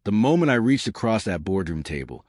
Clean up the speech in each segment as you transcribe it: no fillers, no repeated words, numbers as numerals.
The moment I reached across that boardroom table,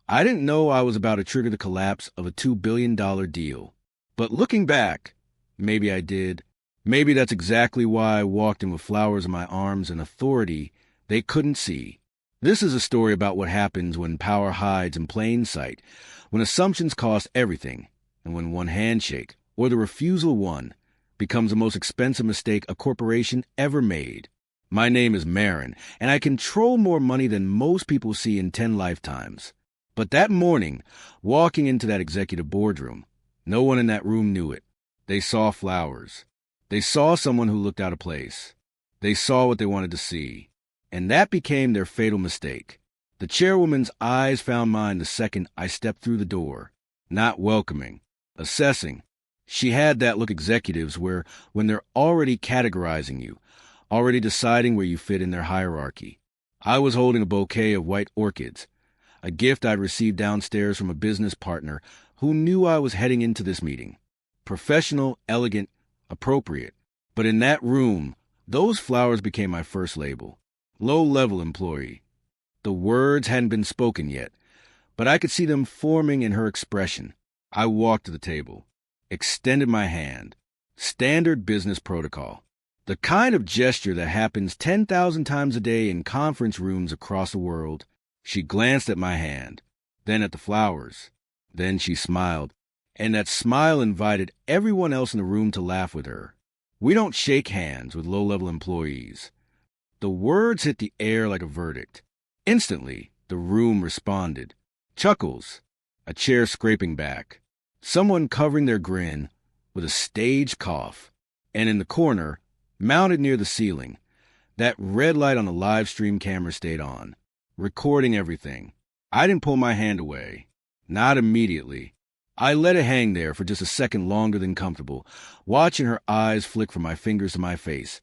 I didn't know I was about to trigger the collapse of a $2 billion deal. But looking back, maybe I did. Maybe that's exactly why I walked in with flowers in my arms and authority they couldn't see. This is a story about what happens when power hides in plain sight, when assumptions cost everything, and when one handshake, or the refusal one, becomes the most expensive mistake a corporation ever made. My name is Marin, and I control more money than most people see in 10 lifetimes. But that morning, walking into that executive boardroom, no one in that room knew it. They saw flowers. They saw someone who looked out of place. They saw what they wanted to see. And that became their fatal mistake. The chairwoman's eyes found mine the second I stepped through the door. Not welcoming. Assessing. She had that look executives where when they're already categorizing you, already deciding where you fit in their hierarchy. I was holding a bouquet of white orchids, a gift I'd received downstairs from a business partner who knew I was heading into this meeting. Professional, elegant, appropriate. But in that room, those flowers became my first label. Low-level employee. The words hadn't been spoken yet, but I could see them forming in her expression. I walked to the table, extended my hand. Standard business protocol. The kind of gesture that happens 10,000 times a day in conference rooms across the world. She glanced at my hand, then at the flowers. Then she smiled, and that smile invited everyone else in the room to laugh with her. We don't shake hands with low-level employees. The words hit the air like a verdict. Instantly, the room responded. Chuckles, a chair scraping back, someone covering their grin with a staged cough, and in the corner, mounted near the ceiling, that red light on the live stream camera stayed on, recording everything. I didn't pull my hand away. Not immediately. I let it hang there for just a second longer than comfortable, watching her eyes flick from my fingers to my face,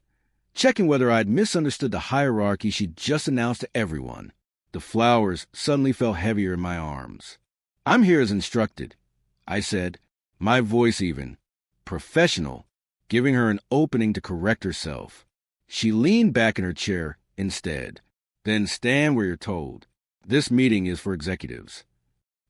checking whether I'd misunderstood the hierarchy she'd just announced to everyone. The flowers suddenly felt heavier in my arms. I'm here as instructed, I said, my voice even. Professional, giving her an opening to correct herself. She leaned back in her chair instead. Then stand where you're told. This meeting is for executives.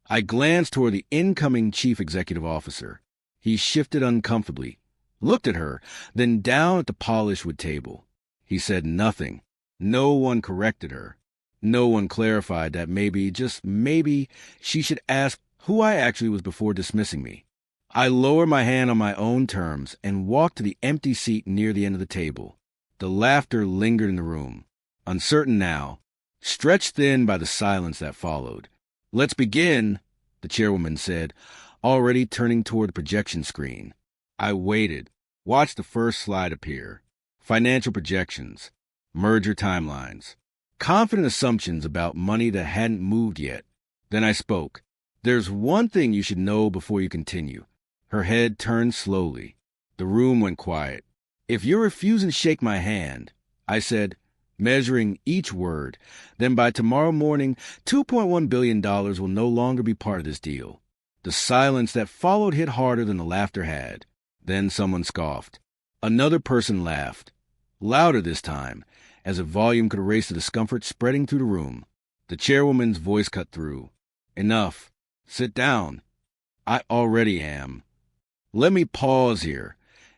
I glanced toward the incoming chief executive officer. He shifted uncomfortably, looked at her, then down at the polished wood table. He said nothing. No one corrected her. No one clarified that maybe, just maybe, she should ask who I actually was before dismissing me. I lowered my hand on my own terms and walked to the empty seat near the end of the table. The laughter lingered in the room, uncertain now, stretched thin by the silence that followed. Let's begin, the chairwoman said, already turning toward the projection screen. I waited, watched the first slide appear. Financial projections, merger timelines, confident assumptions about money that hadn't moved yet. Then I spoke. There's one thing you should know before you continue. Her head turned slowly. The room went quiet. If you're refusing to shake my hand, I said, measuring each word, then by tomorrow morning, $2.1 billion will no longer be part of this deal. The silence that followed hit harder than the laughter had. Then someone scoffed. Another person laughed. Louder this time, as if volume could erase the discomfort spreading through the room. The chairwoman's voice cut through. Enough. Sit down. I already am. Let me pause here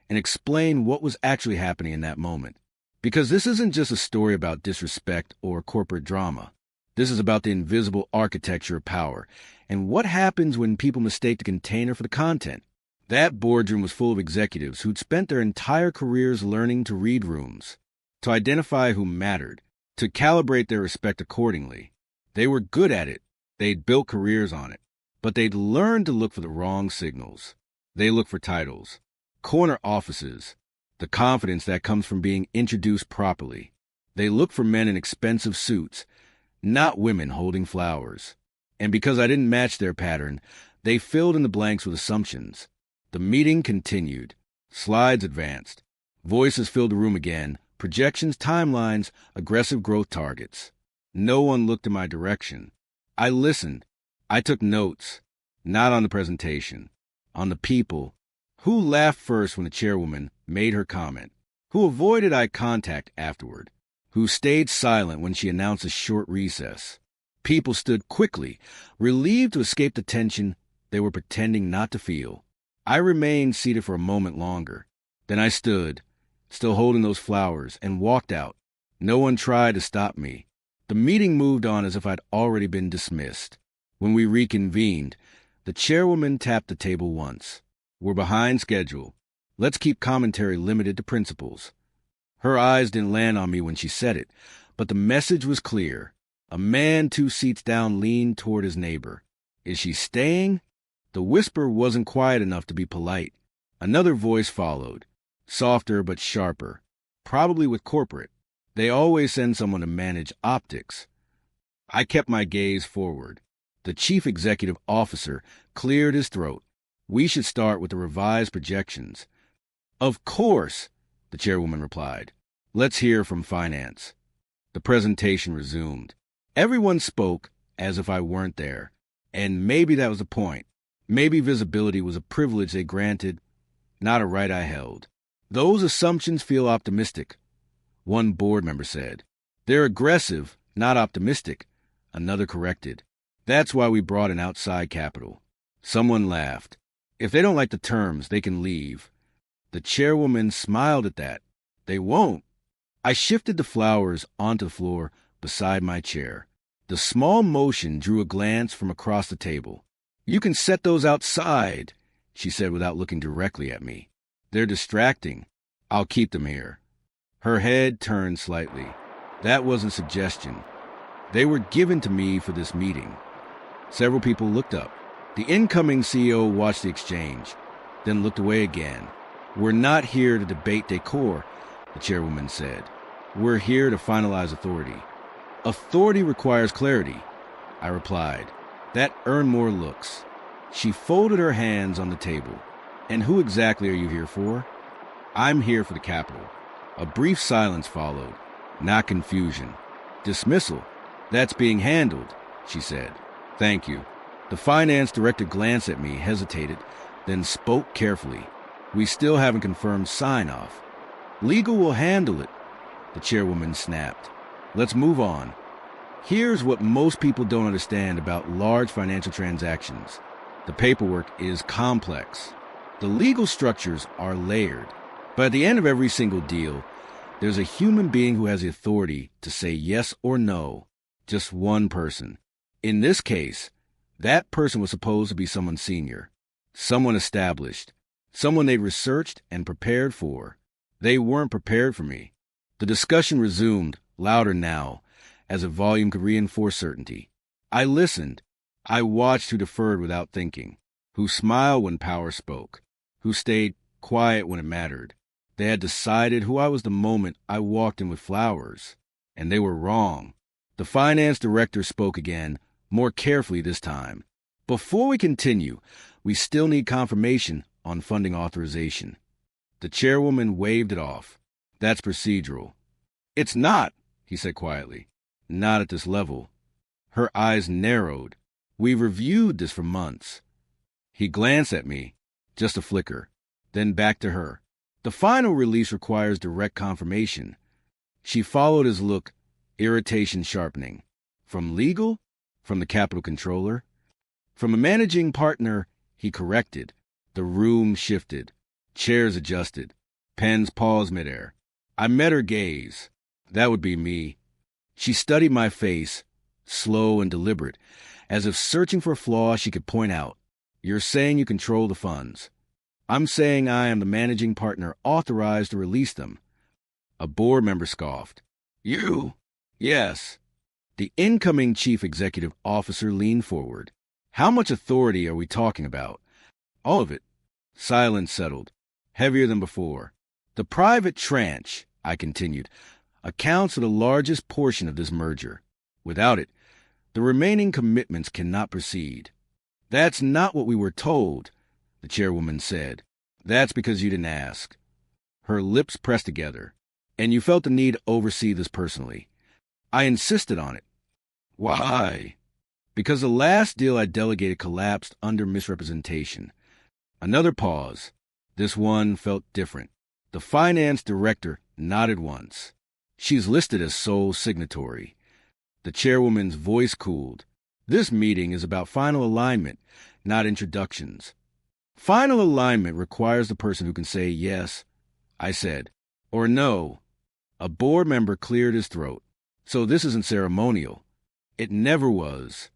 and explain what was actually happening in that moment. Because this isn't just a story about disrespect or corporate drama. This is about the invisible architecture of power and what happens when people mistake the container for the content. That boardroom was full of executives who'd spent their entire careers learning to read rooms, to identify who mattered, to calibrate their respect accordingly. They were good at it. They'd built careers on it. But they'd learned to look for the wrong signals. They looked for titles, corner offices, the confidence that comes from being introduced properly. They looked for men in expensive suits, not women holding flowers. And because I didn't match their pattern, they filled in the blanks with assumptions. The meeting continued. Slides advanced. Voices filled the room again. Projections, timelines, aggressive growth targets. No one looked in my direction. I listened. I took notes, not on the presentation, on the people. Who laughed first when the chairwoman made her comment? Who avoided eye contact afterward? who stayed silent when she announced a short recess. People stood quickly, relieved to escape the tension they were pretending not to feel. I remained seated for a moment longer. Then I stood, still holding those flowers, and walked out. No one tried to stop me. The meeting moved on as if I'd already been dismissed. When we reconvened, the chairwoman tapped the table once. "We're behind schedule. Let's keep commentary limited to principles." Her eyes didn't land on me when she said it, but the message was clear. A man 2 seats down leaned toward his neighbor. "Is she staying?" The whisper wasn't quiet enough to be polite. Another voice followed, softer but sharper, probably with corporate. They always send someone to manage optics. I kept my gaze forward. The chief executive officer cleared his throat. "We should start with the revised projections." "Of course," the chairwoman replied. "Let's hear from finance." The presentation resumed. Everyone spoke as if I weren't there, and maybe that was the point. Maybe visibility was a privilege they granted, not a right I held. "Those assumptions feel optimistic," one board member said. "They're aggressive, not optimistic," another corrected. "That's why we brought in outside capital." Someone laughed. "If they don't like the terms, they can leave." The chairwoman smiled at that. "They won't." I shifted the flowers onto the floor beside my chair. The small motion drew a glance from across the table. "You can set those outside," she said without looking directly at me. "They're distracting. I'll keep them here." Her head turned slightly. That wasn't suggestion. They were given to me for this meeting. Several people looked up. The incoming CEO watched the exchange, then looked away again. "We're not here to debate decor," the chairwoman said. "We're here to finalize authority." "Authority requires clarity," I replied. That earned more looks. She folded her hands on the table. "And who exactly are you here for?" "I'm here for the capital." A brief silence followed, not confusion. "Dismissal. That's being handled," she said. "Thank you." The finance director glanced at me, hesitated, then spoke carefully. "We still haven't confirmed sign-off." "Legal will handle it," the chairwoman snapped. "Let's move on." Here's what most people don't understand about large financial transactions. The paperwork is complex. The legal structures are layered. But at the end of every single deal, there's a human being who has the authority to say yes or no. Just one person. In this case, that person was supposed to be someone senior, someone established, someone they'd researched and prepared for. They weren't prepared for me. The discussion resumed, louder now, as if volume could reinforce certainty. I listened. I watched who deferred without thinking, who smiled when power spoke, who stayed quiet when it mattered. They had decided who I was the moment I walked in with flowers, and they were wrong. The finance director spoke again, more carefully this time. "Before we continue, we still need confirmation on funding authorization." The chairwoman waved it off. "That's procedural." "It's not," he said quietly. "Not at this level." Her eyes narrowed. "We've reviewed this for months." He glanced at me, just a flicker, then back to her. "The final release requires direct confirmation." She followed his look, irritation sharpening. "From legal? From the capital controller?" "From a managing partner," he corrected. The room shifted. Chairs adjusted. Pens paused midair. I met her gaze. That would be me. She studied my face, slow and deliberate, as if searching for a flaw she could point out. "You're saying you control the funds." "I'm saying I am the managing partner authorized to release them." A board member scoffed. "You?" "Yes." The incoming chief executive officer leaned forward. "How much authority are we talking about?" "All of it." Silence settled, heavier than before. "The private tranche," I continued, "accounts for the largest portion of this merger. Without it, the remaining commitments cannot proceed." "That's not what we were told," the chairwoman said. "That's because you didn't ask." Her lips pressed together. "And you felt the need to oversee this personally." I insisted on it. "Why?" "Because the last deal I delegated collapsed under misrepresentation." Another pause. This one felt different. The finance director nodded once. She's listed as sole signatory. The chairwoman's voice cooled. This meeting is about final alignment, not introductions. Final alignment requires the person who can say yes, I said, or no. A board member cleared his throat. So this isn't ceremonial. It never was.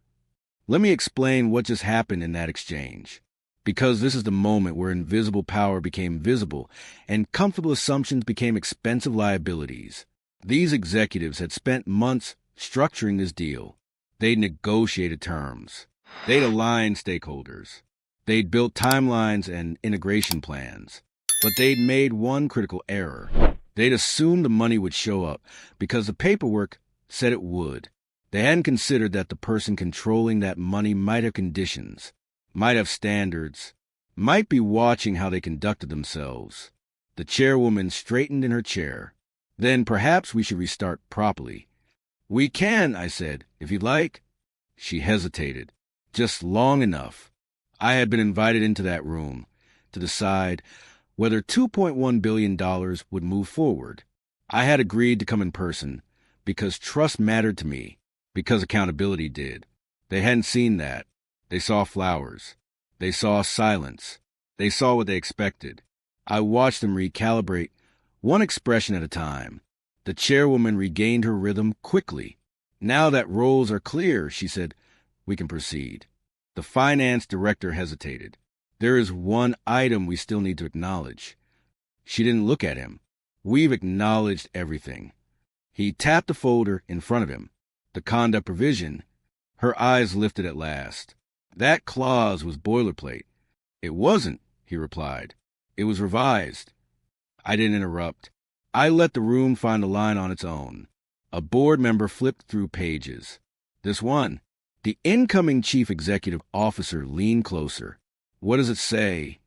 Let me explain what just happened in that exchange. Because this is the moment where invisible power became visible and comfortable assumptions became expensive liabilities. These executives had spent months structuring this deal. They'd negotiated terms. They'd aligned stakeholders. They'd built timelines and integration plans. But they'd made one critical error. They'd assumed the money would show up because the paperwork said it would. They hadn't considered that the person controlling that money might have conditions, might have standards, might be watching how they conducted themselves. The chairwoman straightened in her chair. Then perhaps we should restart properly. We can, I said, if you'd like. She hesitated, just long enough. I had been invited into that room to decide whether $2.1 billion would move forward. I had agreed to come in person because trust mattered to me, because accountability did. They hadn't seen that. They saw flowers. They saw silence. They saw what they expected. I watched them recalibrate, one expression at a time. The chairwoman regained her rhythm quickly. Now that roles are clear, she said, we can proceed. The finance director hesitated. There is one item we still need to acknowledge. She didn't look at him. We've acknowledged everything. He tapped the folder in front of him. The conduct provision. Her eyes lifted at last. That clause was boilerplate. It wasn't, he replied. It was revised. I didn't interrupt. I let the room find a line on its own. A board member flipped through pages. This one. The incoming chief executive officer leaned closer. What does it say?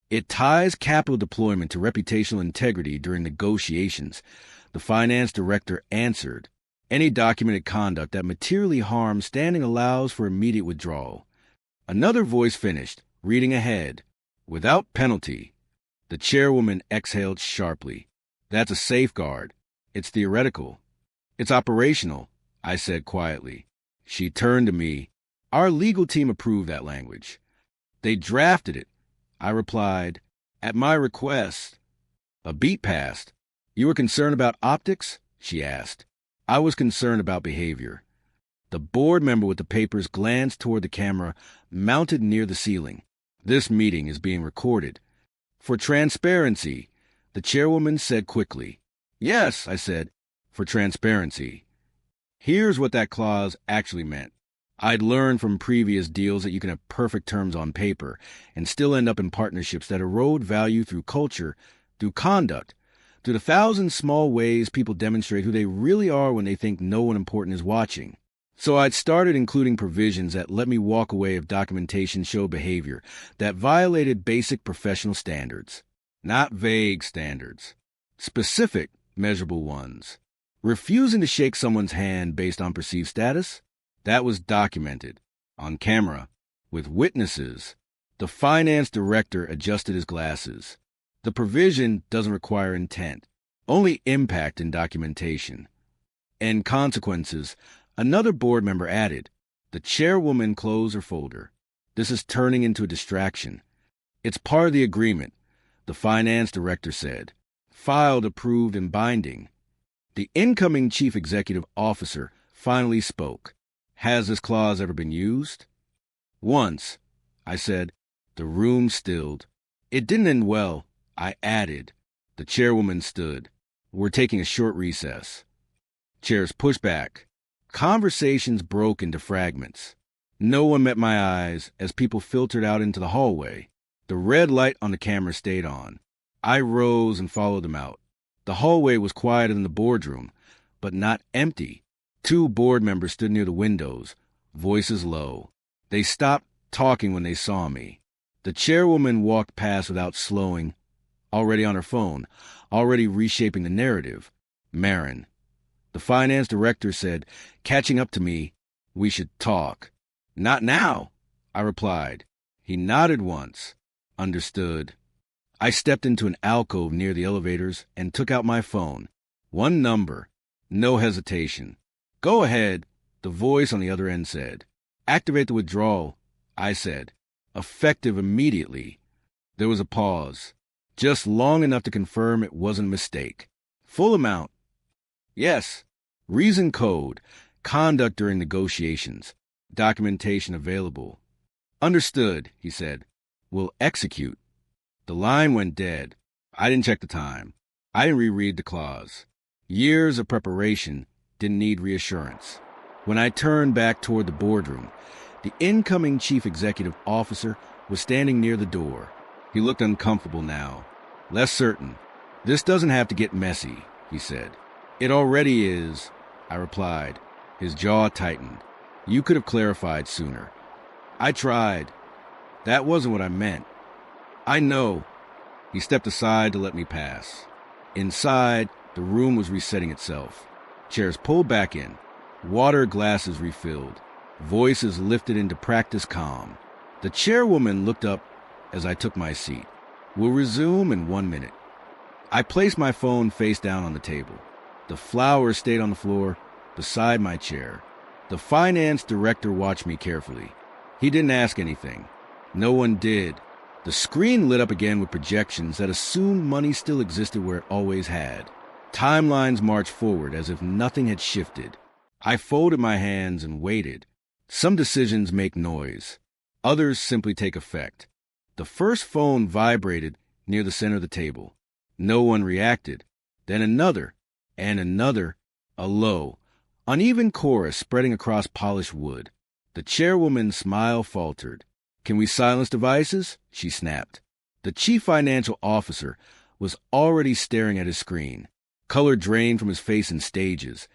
It ties capital deployment to reputational integrity during negotiations. The finance director answered. Any documented conduct that materially harms standing allows for immediate withdrawal. Another voice finished, reading ahead. Without penalty. The chairwoman exhaled sharply. That's a safeguard. It's theoretical. It's operational, I said quietly. She turned to me. Our legal team approved that language. They drafted it. I replied, at my request. A beat passed. You were concerned about optics? She asked. I was concerned about behavior. The board member with the papers glanced toward the camera mounted near the ceiling. This meeting is being recorded. For transparency, the chairwoman said quickly. Yes, I said, for transparency. Here's what that clause actually meant. I'd learned from previous deals that you can have perfect terms on paper and still end up in partnerships that erode value through culture, through conduct, through the thousand small ways people demonstrate who they really are when they think no one important is watching. So I'd started including provisions that let me walk away if documentation showed behavior that violated basic professional standards. Not vague standards. Specific, measurable ones. Refusing to shake someone's hand based on perceived status? That was documented. On camera. With witnesses. The finance director adjusted his glasses. The provision doesn't require intent. Only impact in documentation. And consequences, another board member added. The chairwoman closed her folder. This is turning into a distraction. It's part of the agreement, the finance director said. Filed, approved, and binding. The incoming chief executive officer finally spoke. Has this clause ever been used? Once, I said. The room stilled. It didn't end well, I added. The chairwoman stood. We're taking a short recess. Chairs pushed back. Conversations broke into fragments. No one met my eyes as people filtered out into the hallway. The red light on the camera stayed on. I rose and followed them out. The hallway was quieter than the boardroom, but not empty. 2 board members stood near the windows, voices low. They stopped talking when they saw me. The chairwoman walked past without slowing, already on her phone, already reshaping the narrative. Marin. The finance director said, catching up to me, we should talk. Not now, I replied. He nodded once. Understood. I stepped into an alcove near the elevators and took out my phone. One number, No hesitation. Go ahead, the voice on the other end said. Activate the withdrawal, I said. Effective immediately. There was a pause, just long enough to confirm it wasn't a mistake. Full amount. Yes. Reason code. Conduct during negotiations. Documentation available. Understood, he said. We'll execute. The line went dead. I didn't check the time. I didn't reread the clause. Years of preparation didn't need reassurance. When I turned back toward the boardroom, the incoming chief executive officer was standing near the door. He looked uncomfortable now, less certain. This doesn't have to get messy, he said. It already is, I replied. His jaw tightened. You could have clarified sooner. I tried. That wasn't what I meant. I know. He stepped aside to let me pass. Inside, the room was resetting itself. Chairs pulled back in. Water glasses refilled. Voices lifted into practiced calm. The chairwoman looked up as I took my seat. We'll resume in 1 minute. I placed my phone face down on the table. The flowers stayed on the floor beside my chair. The finance director watched me carefully. He didn't ask anything. No one did. The screen lit up again with projections that assumed money still existed where it always had. Timelines marched forward as if nothing had shifted. I folded my hands and waited. Some decisions make noise. Others simply take effect. The first phone vibrated near the center of the table. No one reacted. Then another, and another, a low, uneven chorus spreading across polished wood. The chairwoman's smile faltered. Can we silence devices? She snapped. The chief financial officer was already staring at his screen. Color drained from his face in stages,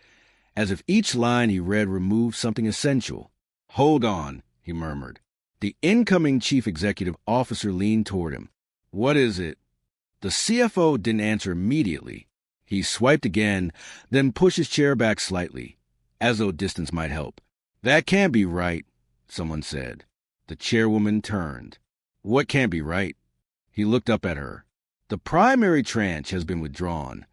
as if each line he read removed something essential. Hold on, he murmured. The incoming chief executive officer leaned toward him. What is it? The CFO didn't answer immediately. He swiped again, then pushed his chair back slightly, as though distance might help. That can't be right, someone said. The chairwoman turned. What can't be right? He looked up at her. The primary tranche has been withdrawn.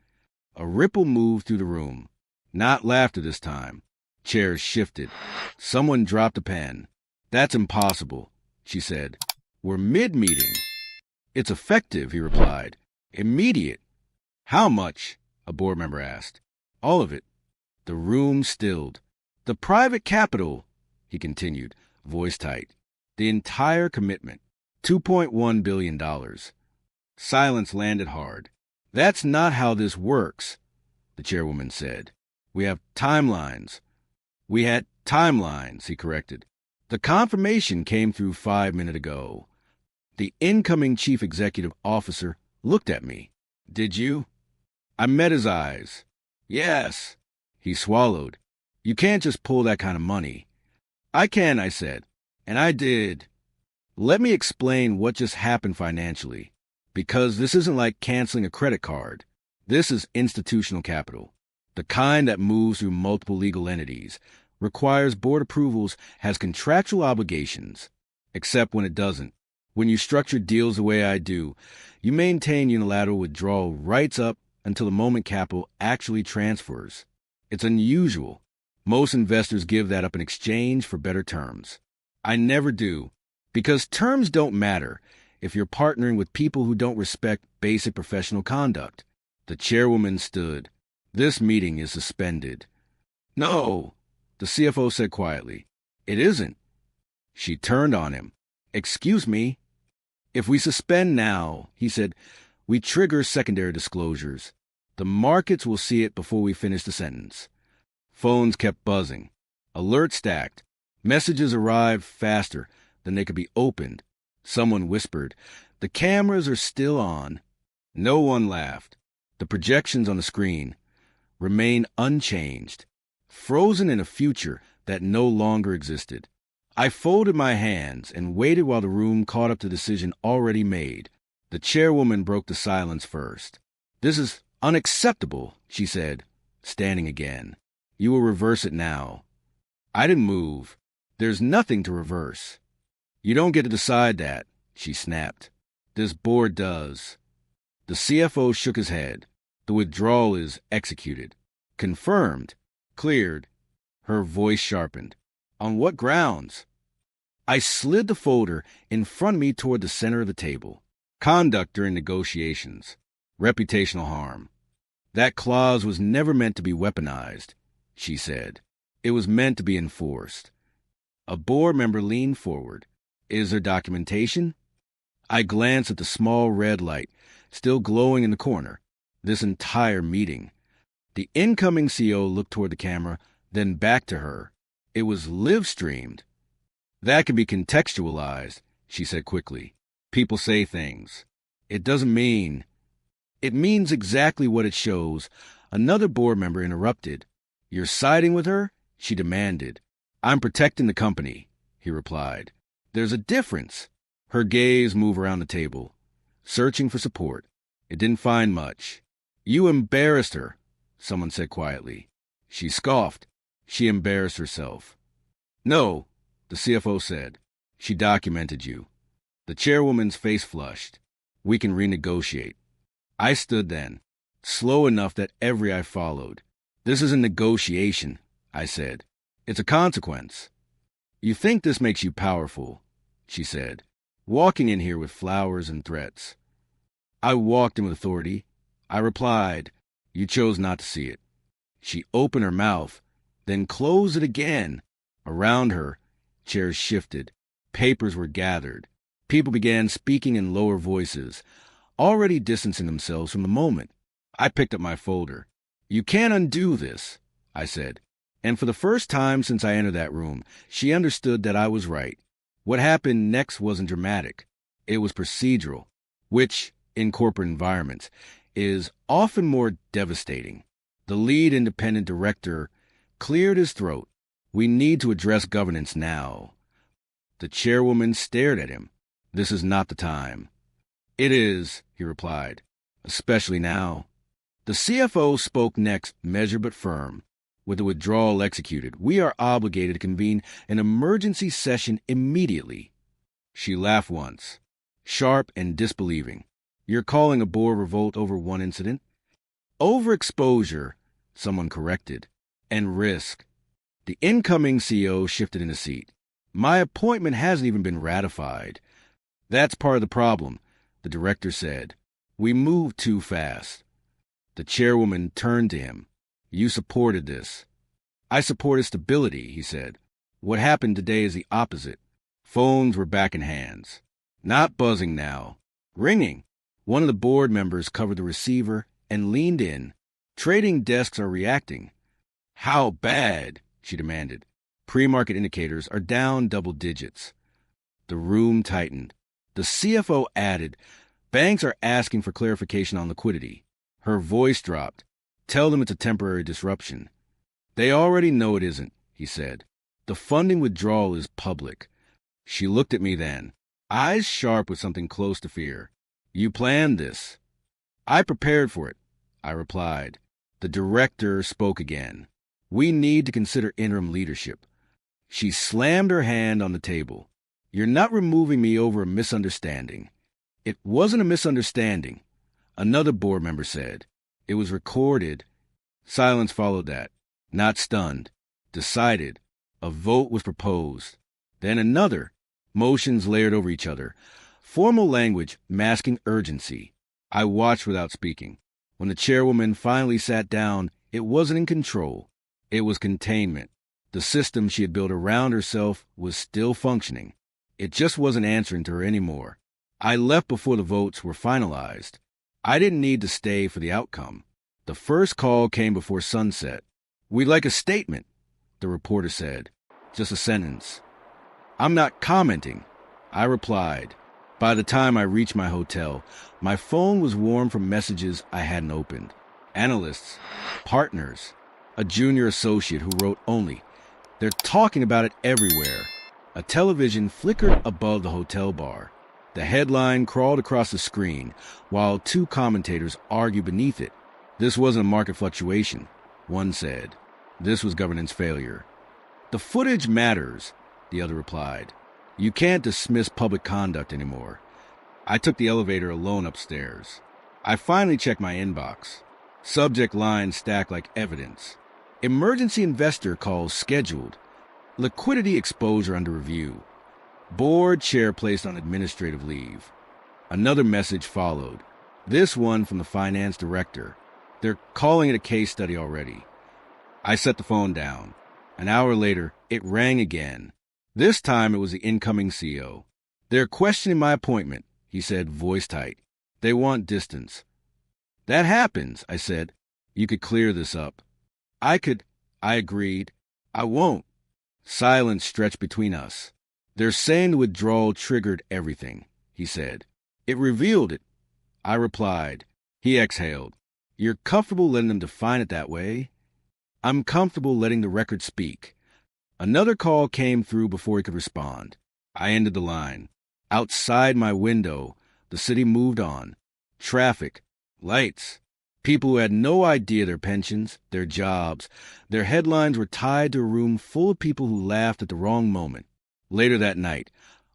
A ripple moved through the room. Not laughter this time. Chairs shifted. Someone dropped a pen. That's impossible, she said. We're mid-meeting. It's effective, he replied. Immediate. How much? A board member asked. All of it. The room stilled. The private capital, he continued, voice tight. The entire commitment. $2.1 billion. Silence landed hard. That's not how this works, the chairwoman said. We have timelines. We had timelines, he corrected. The confirmation came through 5 minutes ago. The incoming chief executive officer looked at me. Did you? I met his eyes. Yes. He swallowed. You can't just pull that kind of money. I can, I said. And I did. Let me explain what just happened financially. Because this isn't like canceling a credit card. This is institutional capital. The kind that moves through multiple legal entities, requires board approvals, has contractual obligations. Except when it doesn't. When you structure deals the way I do, you maintain unilateral withdrawal rights up until the moment capital actually transfers. It's unusual. Most investors give that up in exchange for better terms. I never do, because terms don't matter if you're partnering with people who don't respect basic professional conduct. The chairwoman stood. This meeting is suspended. No, the CFO said quietly. It isn't. She turned on him. Excuse me. If we suspend now, he said, we trigger secondary disclosures. The markets will see it before we finish the sentence. Phones kept buzzing. Alerts stacked. Messages arrived faster than they could be opened. Someone whispered, the cameras are still on. No one laughed. The projections on the screen remained unchanged, frozen in a future that no longer existed. I folded my hands and waited while the room caught up to the decision already made. The chairwoman broke the silence first. This is unacceptable, she said, standing again. You will reverse it now. I didn't move. There's nothing to reverse. You don't get to decide that, she snapped. This board does. The CFO shook his head. The withdrawal is executed. Confirmed. Cleared. Her voice sharpened. On what grounds? I slid the folder in front of me toward the center of the table. Conduct during negotiations. Reputational harm. That clause was never meant to be weaponized, she said. It was meant to be enforced. A board member leaned forward. Is there documentation? I glanced at the small red light, still glowing in the corner. This entire meeting. The incoming CEO looked toward the camera, then back to her. It was live-streamed. That can be contextualized, she said quickly. People say things. It doesn't mean. It means exactly what it shows. Another board member interrupted. You're siding with her? She demanded. I'm protecting the company, he replied. There's a difference. Her gaze moved around the table, searching for support. It didn't find much. You embarrassed her, someone said quietly. She scoffed. She embarrassed herself. No, the CFO said. She documented you. The chairwoman's face flushed. We can renegotiate. I stood then, slow enough that every eye followed. This is a negotiation, I said. It's a consequence. You think this makes you powerful, she said, walking in here with flowers and threats. I walked in with authority. I replied, you chose not to see it. She opened her mouth, then closed it again. Around her, chairs shifted. Papers were gathered. People began speaking in lower voices, already distancing themselves from the moment. I picked up my folder. You can't undo this, I said. And for the first time since I entered that room, she understood that I was right. What happened next wasn't dramatic. It was procedural, which, in corporate environments, is often more devastating. The lead independent director cleared his throat. We need to address governance now. The chairwoman stared at him. This is not the time. It is, he replied, especially now. The CFO spoke next, measured but firm. With the withdrawal executed, we are obligated to convene an emergency session immediately. She laughed once, sharp and disbelieving. You're calling a board revolt over one incident? Overexposure, someone corrected, and risk. The incoming CEO shifted in his seat. My appointment hasn't even been ratified. That's part of the problem, the director said. We moved too fast. The chairwoman turned to him. You supported this. I supported stability, he said. What happened today is the opposite. Phones were back in hands. Not buzzing now. Ringing. One of the board members covered the receiver and leaned in. Trading desks are reacting. How bad? She demanded. Pre-market indicators are down double digits. The room tightened. The CFO added, banks are asking for clarification on liquidity. Her voice dropped. Tell them it's a temporary disruption. They already know it isn't, he said. The funding withdrawal is public. She looked at me then, eyes sharp with something close to fear. You planned this. I prepared for it, I replied. The director spoke again. We need to consider interim leadership. She slammed her hand on the table. You're not removing me over a misunderstanding. It wasn't a misunderstanding, another board member said. It was recorded. Silence followed that. Not stunned. Decided. A vote was proposed. Then another. Motions layered over each other. Formal language masking urgency. I watched without speaking. When the chairwoman finally sat down, it wasn't in control. It was containment. The system she had built around herself was still functioning. It just wasn't answering to her anymore. I left before the votes were finalized. I didn't need to stay for the outcome. The first call came before sunset. We'd like a statement, the reporter said. Just a sentence. I'm not commenting, I replied. By the time I reached my hotel, my phone was warm from messages I hadn't opened. Analysts, partners, a junior associate who wrote only. They're talking about it everywhere. A television flickered above the hotel bar. The headline crawled across the screen, while two commentators argued beneath it. This wasn't a market fluctuation, one said. This was governance failure. The footage matters, the other replied. You can't dismiss public conduct anymore. I took the elevator alone upstairs. I finally checked my inbox. Subject line stacked like evidence. Emergency investor calls scheduled. Liquidity exposure under review. Board chair placed on administrative leave. Another message followed. This one from the finance director. They're calling it a case study already. I set the phone down. An hour later, it rang again. This time it was the incoming CEO. They're questioning my appointment, he said, voice tight. They want distance. That happens, I said. You could clear this up. I agreed. I won't. Silence stretched between us. They're saying the withdrawal triggered everything, he said. It revealed it. I replied. He exhaled. You're comfortable letting them define it that way? I'm comfortable letting the record speak. Another call came through before he could respond. I ended the line. Outside my window, the city moved on. Traffic, lights, people who had no idea their pensions, their jobs, their headlines were tied to a room full of people who laughed at the wrong moment. Later that night,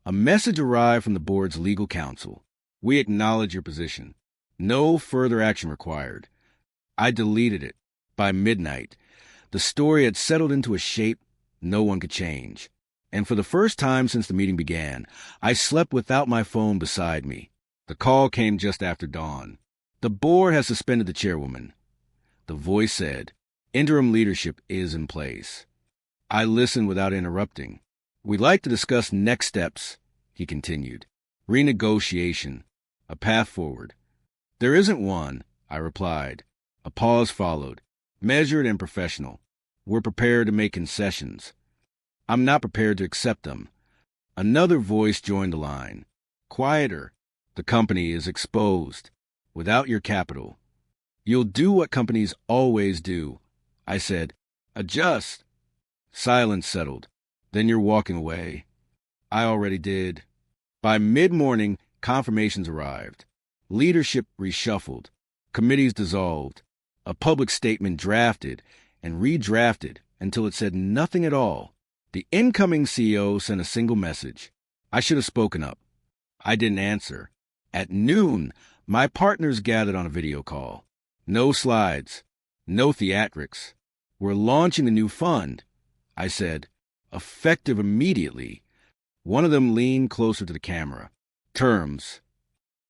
a message arrived from the board's legal counsel. We acknowledge your position. No further action required. I deleted it. By midnight, the story had settled into a shape no one could change. And for the first time since the meeting began, I slept without my phone beside me. The call came just after dawn. The board has suspended the chairwoman. The voice said, interim leadership is in place. I listened without interrupting. We'd like to discuss next steps, he continued. Renegotiation. A path forward. There isn't one, I replied. A pause followed, measured and professional. We're prepared to make concessions. I'm not prepared to accept them. Another voice joined the line. Quieter. The company is exposed. Without your capital. You'll do what companies always do. I said, adjust. Silence settled. Then you're walking away. I already did. By mid-morning, confirmations arrived. Leadership reshuffled. Committees dissolved. A public statement drafted and redrafted until it said nothing at all. The incoming CEO sent a single message. I should have spoken up. I didn't answer. At noon, my partners gathered on a video call. No slides. No theatrics. We're launching a new fund. I said, effective immediately. One of them leaned closer to the camera. Terms.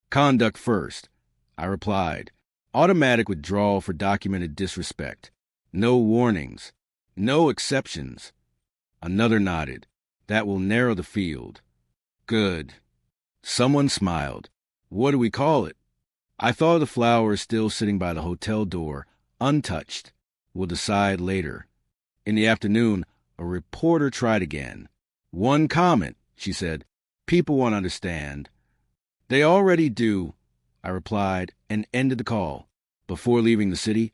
Conduct first. I replied. Automatic withdrawal for documented disrespect. No warnings. No exceptions. Another nodded. That will narrow the field. Good. Someone smiled. What do we call it? I thought of the flowers still sitting by the hotel door, untouched. We'll decide later. In the afternoon, a reporter tried again. One comment, she said. People won't understand. They already do, I replied, and ended the call. Before leaving the city,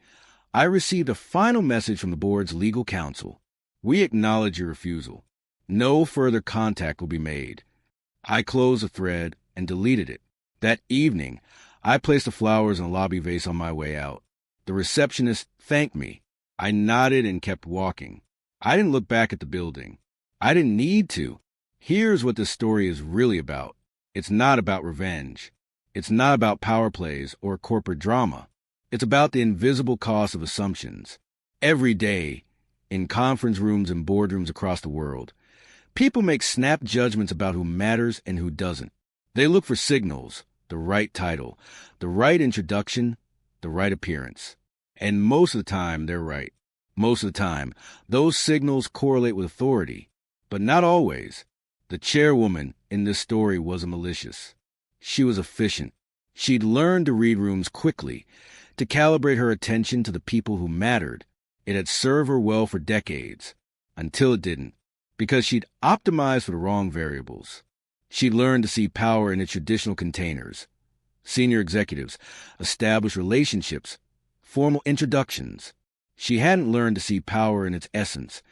I received a final message from the board's legal counsel. We acknowledge your refusal. No further contact will be made. I closed the thread and deleted it. That evening, I placed the flowers in a lobby vase on my way out. The receptionist thanked me. I nodded and kept walking. I didn't look back at the building. I didn't need to. Here's what this story is really about. It's not about revenge. It's not about power plays or corporate drama. It's about the invisible cost of assumptions. Every day, in conference rooms and boardrooms across the world, people make snap judgments about who matters and who doesn't. They look for signals, the right title, the right introduction, the right appearance. And most of the time, they're right. Most of the time, those signals correlate with authority. But not always. The chairwoman in this story wasn't malicious. She was efficient. She'd learned to read rooms quickly, to calibrate her attention to the people who mattered. It had served her well for decades, until it didn't, because she'd optimized for the wrong variables. She'd learned to see power in its traditional containers. Senior executives, established relationships, formal introductions. She hadn't learned to see power in its essence,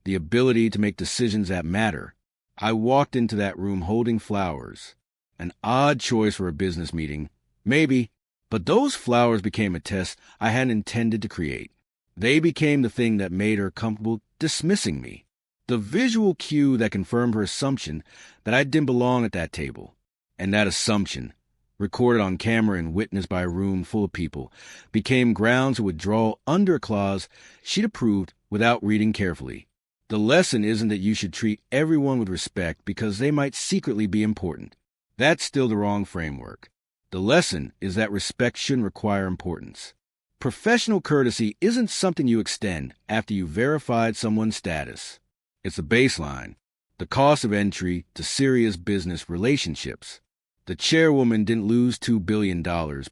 the ability to make decisions that matter. I walked into that room holding flowers. An odd choice for a business meeting, maybe, but those flowers became a test I hadn't intended to create. They became the thing that made her comfortable dismissing me, the visual cue that confirmed her assumption that I didn't belong at that table. And that assumption, recorded on camera and witnessed by a room full of people, became grounds to withdraw under a clause she'd approved without reading carefully. The lesson isn't that you should treat everyone with respect because they might secretly be important. That's still the wrong framework. The lesson is that respect shouldn't require importance. Professional courtesy isn't something you extend after you've verified someone's status. It's a baseline, the cost of entry to serious business relationships. The chairwoman didn't lose $2 billion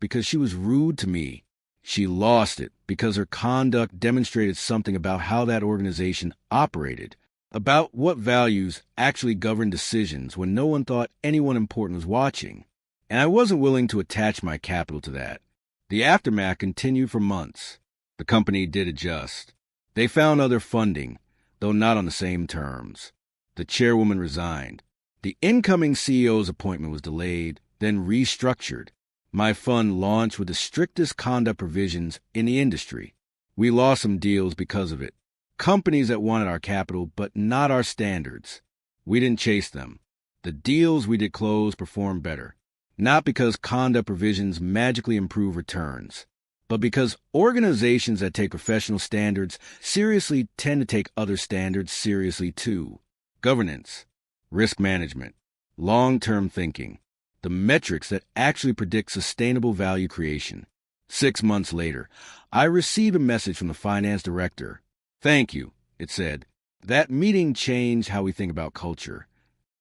because she was rude to me. She lost it because her conduct demonstrated something about how that organization operated, about what values actually governed decisions when no one thought anyone important was watching. And I wasn't willing to attach my capital to that. The aftermath continued for months. The company did adjust. They found other funding, though not on the same terms. The chairwoman resigned. The incoming CEO's appointment was delayed, then restructured. My fund launched with the strictest conduct provisions in the industry. We lost some deals because of it. Companies that wanted our capital, but not our standards. We didn't chase them. The deals we did close performed better. Not because conduct provisions magically improve returns, but because organizations that take professional standards seriously tend to take other standards seriously too. Governance, risk management, long-term thinking, the metrics that actually predict sustainable value creation. 6 months later, I received a message from the finance director. "Thank you," it said. "That meeting changed how we think about culture."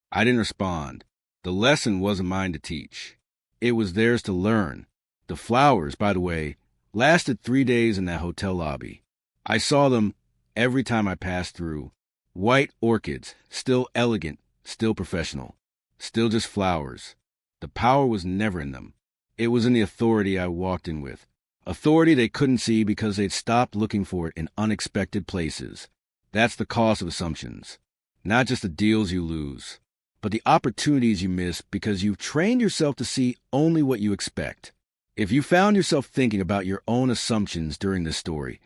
I didn't respond. The lesson wasn't mine to teach. It was theirs to learn. The flowers, by the way, lasted 3 days in that hotel lobby. I saw them every time I passed through. White orchids, still elegant, still professional, still just flowers. The power was never in them. It was in the authority I walked in with. Authority they couldn't see because they'd stopped looking for it in unexpected places. That's the cost of assumptions. Not just the deals you lose, but the opportunities you miss because you've trained yourself to see only what you expect. If you found yourself thinking about your own assumptions during this story,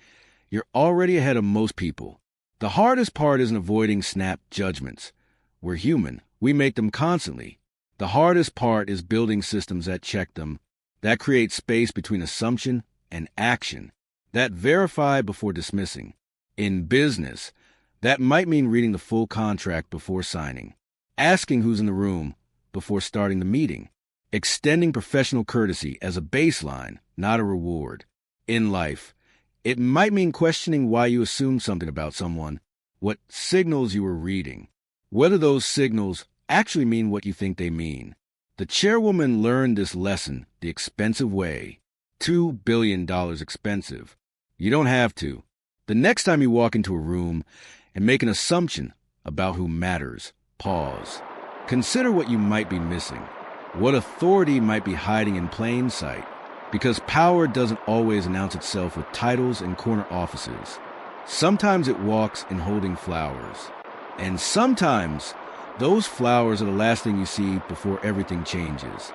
you're already ahead of most people. The hardest part isn't avoiding snap judgments. We're human. We make them constantly. The hardest part is building systems that check them, that create space between assumption and action, that verify before dismissing. In business, that might mean reading the full contract before signing, asking who's in the room before starting the meeting, extending professional courtesy as a baseline, not a reward. In life, it might mean questioning why you assumed something about someone, what signals you were reading, whether those signals actually mean what you think they mean. The chairwoman learned this lesson the expensive way. $2 billion expensive. You don't have to. The next time you walk into a room and make an assumption about who matters, pause. Consider what you might be missing, what authority might be hiding in plain sight. Because power doesn't always announce itself with titles and corner offices. Sometimes it walks in holding flowers. And sometimes those flowers are the last thing you see before everything changes.